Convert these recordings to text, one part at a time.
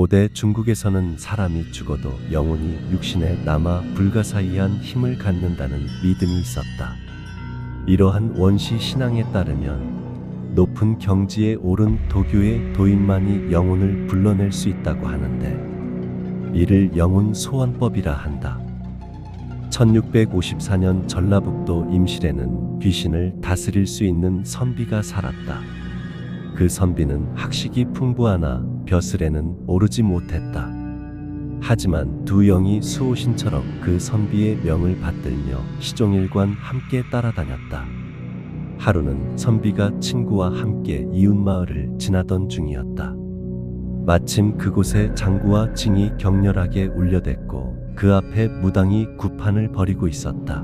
고대 중국에서는 사람이 죽어도 영혼이 육신에 남아 불가사의한 힘을 갖는다는 믿음이 있었다. 이러한 원시 신앙에 따르면 높은 경지에 오른 도교의 도인만이 영혼을 불러낼 수 있다고 하는데 이를 영혼 소환법이라 한다. 1654년 전라북도 임실에는 귀신을 다스릴 수 있는 선비가 살았다. 그 선비는 학식이 풍부하나 벼슬에는 오르지 못했다. 하지만 두 영이 수호신처럼 그 선비의 명을 받들며 시종일관 함께 따라다녔다. 하루는 선비가 친구와 함께 이웃마을을 지나던 중이었다. 마침 그곳에 장구와 징이 격렬하게 울려댔고 그 앞에 무당이 구판을 벌이고 있었다.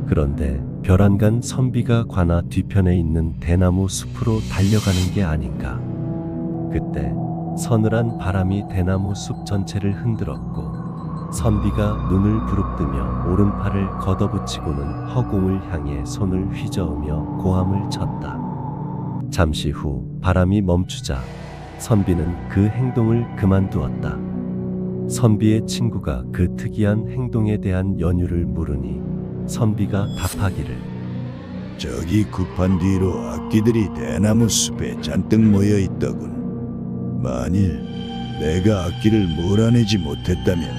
그런데 벼랑간 선비가 관아 뒤편에 있는 대나무 숲으로 달려가는 게 아닌가. 그때 서늘한 바람이 대나무 숲 전체를 흔들었고 선비가 눈을 부릅뜨며 오른팔을 걷어붙이고는 허공을 향해 손을 휘저으며 고함을 쳤다. 잠시 후 바람이 멈추자 선비는 그 행동을 그만두었다. 선비의 친구가 그 특이한 행동에 대한 연유를 물으니 선비가 답하기를 저기 구판 뒤로 악기들이 대나무 숲에 잔뜩 모여 있더군. 만일 내가 악기를 몰아내지 못했다면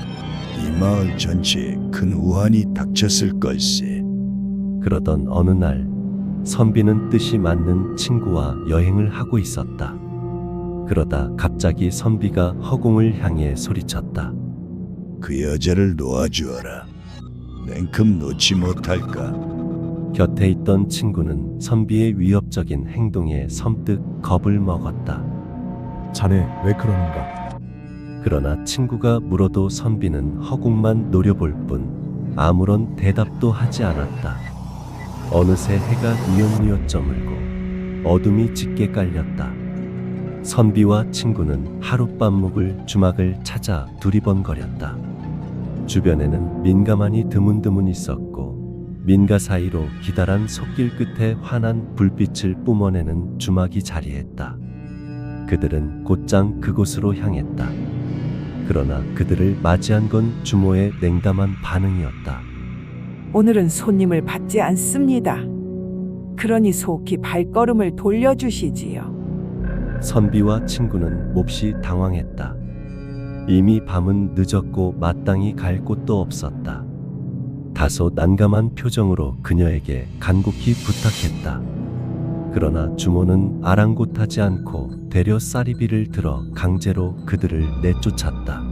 이 마을 전체에 큰 우환이 닥쳤을 걸세. 그러던 어느 날 선비는 뜻이 맞는 친구와 여행을 하고 있었다. 그러다 갑자기 선비가 허공을 향해 소리쳤다. 그 여자를 놓아주어라. 냉큼 놓지 못할까. 곁에 있던 친구는 선비의 위협적인 행동에 섬뜩 겁을 먹었다. 자네 왜 그러는가? 그러나 친구가 물어도 선비는 허공만 노려볼 뿐 아무런 대답도 하지 않았다. 어느새 해가 뉘엿뉘엿 저물고 어둠이 짙게 깔렸다. 선비와 친구는 하룻밤묵을 주막을 찾아 두리번거렸다. 주변에는 민가만이 드문드문 있었고 민가 사이로 기다란 솟길 끝에 환한 불빛을 뿜어내는 주막이 자리했다. 그들은 곧장 그곳으로 향했다. 그러나 그들을 맞이한 건 주모의 냉담한 반응이었다. 오늘은 손님을 받지 않습니다. 그러니 속히 발걸음을 돌려주시지요. 선비와 친구는 몹시 당황했다. 이미 밤은 늦었고 마땅히 갈 곳도 없었다. 다소 난감한 표정으로 그녀에게 간곡히 부탁했다. 그러나 주모는 아랑곳하지 않고 되려 쌀이비를 들어 강제로 그들을 내쫓았다.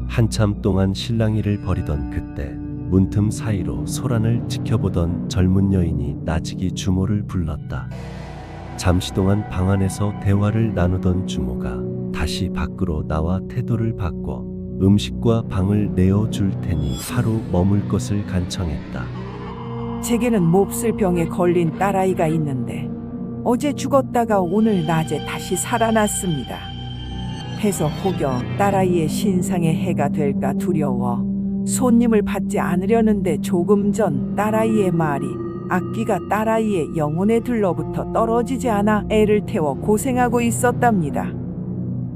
한참 동안 실랑이를 벌이던 그때 문틈 사이로 소란을 지켜보던 젊은 여인이 나직이 주모를 불렀다. 잠시 동안 방 안에서 대화를 나누던 주모가 다시 밖으로 나와 태도를 바꿔 음식과 방을 내어줄 테니 하루 머물 것을 간청했다. 제게는 몹쓸 병에 걸린 딸아이가 있는데 어제 죽었다가 오늘 낮에 다시 살아났습니다. 해서 혹여 딸아이의 신상에 해가 될까 두려워 손님을 받지 않으려는데 조금 전 딸아이의 말이 악기가 딸아이의 영혼에 들러붙어 떨어지지 않아 애를 태워 고생하고 있었답니다.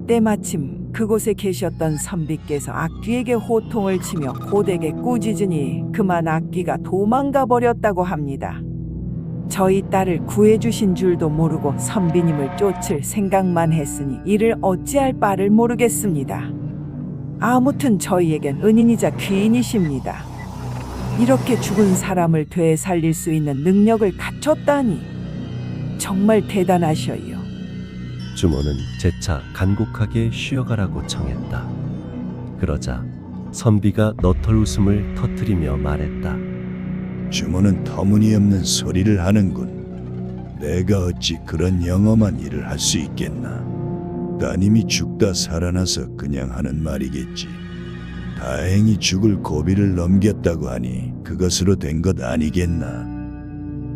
때마침 그곳에 계셨던 선비께서 악귀에게 호통을 치며 고되게 꾸짖으니 그만 악귀가 도망가 버렸다고 합니다. 저희 딸을 구해주신 줄도 모르고 선비님을 쫓을 생각만 했으니 이를 어찌할 바를 모르겠습니다. 아무튼 저희에겐 은인이자 귀인이십니다. 이렇게 죽은 사람을 되살릴 수 있는 능력을 갖췄다니 정말 대단하셔요. 주모는 재차 간곡하게 쉬어가라고 청했다. 그러자 선비가 너털 웃음을 터뜨리며 말했다. 주모는 터무니없는 소리를 하는군. 내가 어찌 그런 영험한 일을 할 수 있겠나. 따님이 죽다 살아나서 그냥 하는 말이겠지. 다행히 죽을 고비를 넘겼다고 하니 그것으로 된 것 아니겠나.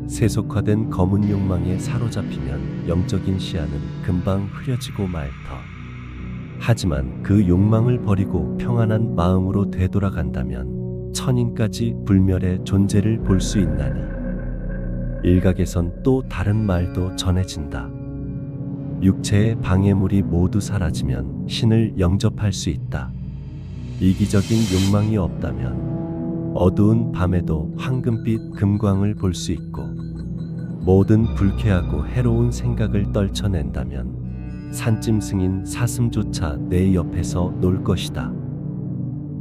세속화된 검은 욕망에 사로잡히면 영적인 시야는 금방 흐려지고 말 터. 하지만 그 욕망을 버리고 평안한 마음으로 되돌아간다면 천인까지 불멸의 존재를 볼 수 있나니 일각에선 또 다른 말도 전해진다. 육체의 방해물이 모두 사라지면 신을 영접할 수 있다. 이기적인 욕망이 없다면 어두운 밤에도 황금빛 금광을 볼 수 있고, 모든 불쾌하고 해로운 생각을 떨쳐낸다면 산짐승인 사슴조차 내 옆에서 놀 것이다.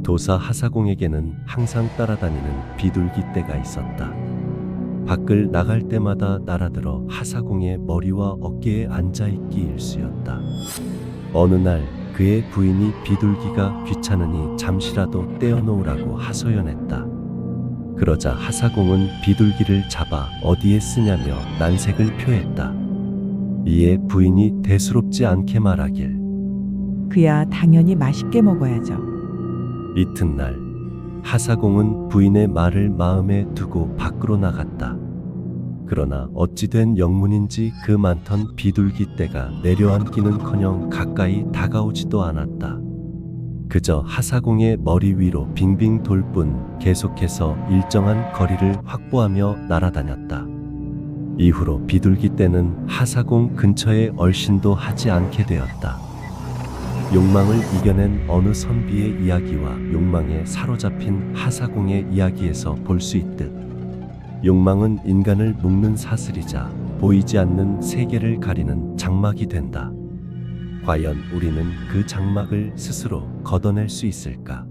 도사 하사공에게는 항상 따라다니는 비둘기 떼가 있었다. 밖을 나갈 때마다 날아들어 하사공의 머리와 어깨에 앉아있기 일쑤였다. 어느 날 그의 부인이 비둘기가 귀찮으니 잠시라도 떼어놓으라고 하소연했다. 그러자 하사공은 비둘기를 잡아 어디에 쓰냐며 난색을 표했다. 이에 부인이 대수롭지 않게 말하길, 그야 당연히 맛있게 먹어야죠. 이튿날 하사공은 부인의 말을 마음에 두고 밖으로 나갔다. 그러나 어찌된 영문인지 그 많던 비둘기 떼가 내려앉기는커녕 가까이 다가오지도 않았다. 그저 하사공의 머리 위로 빙빙 돌 뿐 계속해서 일정한 거리를 확보하며 날아다녔다. 이후로 비둘기 떼는 하사공 근처에 얼씬도 하지 않게 되었다. 욕망을 이겨낸 어느 선비의 이야기와 욕망에 사로잡힌 하사공의 이야기에서 볼 수 있듯, 욕망은 인간을 묶는 사슬이자 보이지 않는 세계를 가리는 장막이 된다. 과연 우리는 그 장막을 스스로 걷어낼 수 있을까?